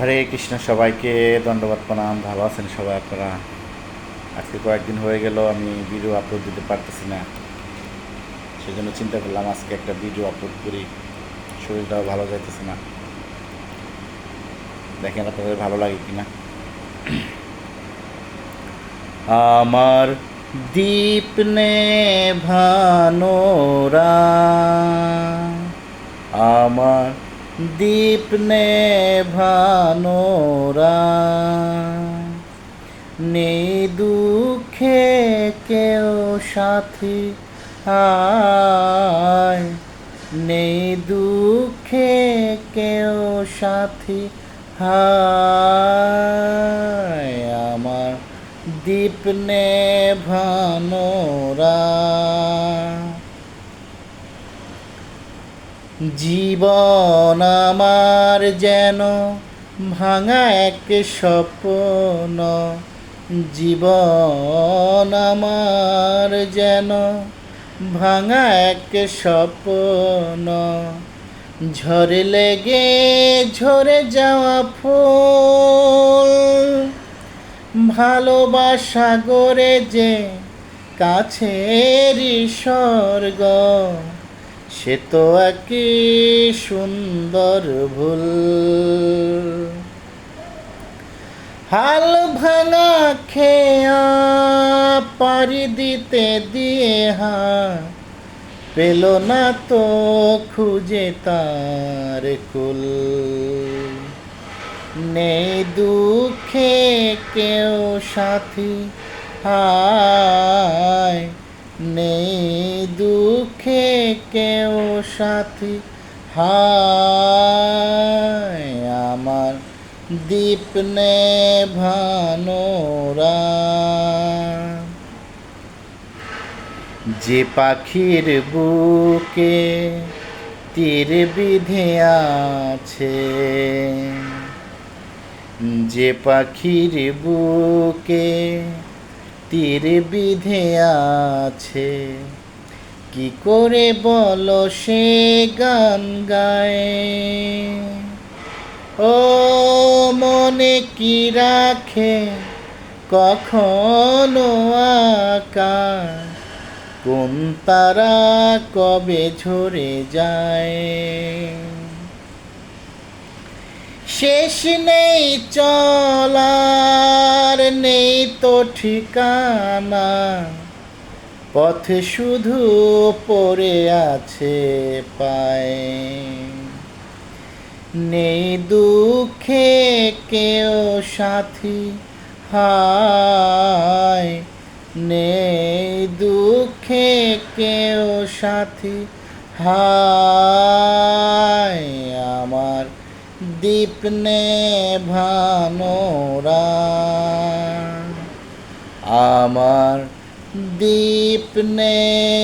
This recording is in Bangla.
হরে কৃষ্ণ, সবাইকে দণ্ডবত প্রণাম। ভালো আছেন সবাই আপনারা? আজকে কয়েকদিন হয়ে গেল আমি ভিডিও আপলোড দিতে পারতেছি না, সেজন্য চিন্তা করলাম আজকে একটা ভিডিও আপলোড করি। শরীরটাও ভালো যাইতেছে না, দেখেন আপনাদের ভালো লাগে কিনা। আমার দীপ নেভানোরা, আমার দীপ নেভানোরা, নেই দুঃখে কেউ সাথী, আয় নেই দুঃখে কেউ সাথী, হায় আমার দীপ নেভানোরা। জীবন আমার যেন ভাঙা এক স্বপ্ন, জীবন আমার যেন ভাঙা এক স্বপ্ন, ঝড়ে লেগে ঝরে যাওয়া ফুল, ভালোবাসা গড়ে যে কাছেরই স্বর্গ, সে তো একই সুন্দর ভুল। হাল ভাঙা খেয়া পাড়ি দিতে দিয়ে পেল না তো খুঁজে তার কুল, নেই দুঃখে কেউ সাথী, হায় নেই দুঃখে কেউ সাথী, হায় আমার দীপ নেভানোরা। যে পাখির বুকে তীর বিধে আছে, যে পাখির বুকে তীর বিধে আছে, কি করে বলো সে গান গায়, ও মনে কি রাখে কখনো আকাশ, কোন তারা কবে ঝরে যায়, শেষ নেই চলার নেই তো ঠিকানা, পথে শুধু পড়ে আছে পায়ে, নেই দুঃখে কেউ সাথী, হায় নেই দুঃখে কেউ সাথী, হায় আমার দীপ নেভানোরা, আমার দীপ নেভানোরা।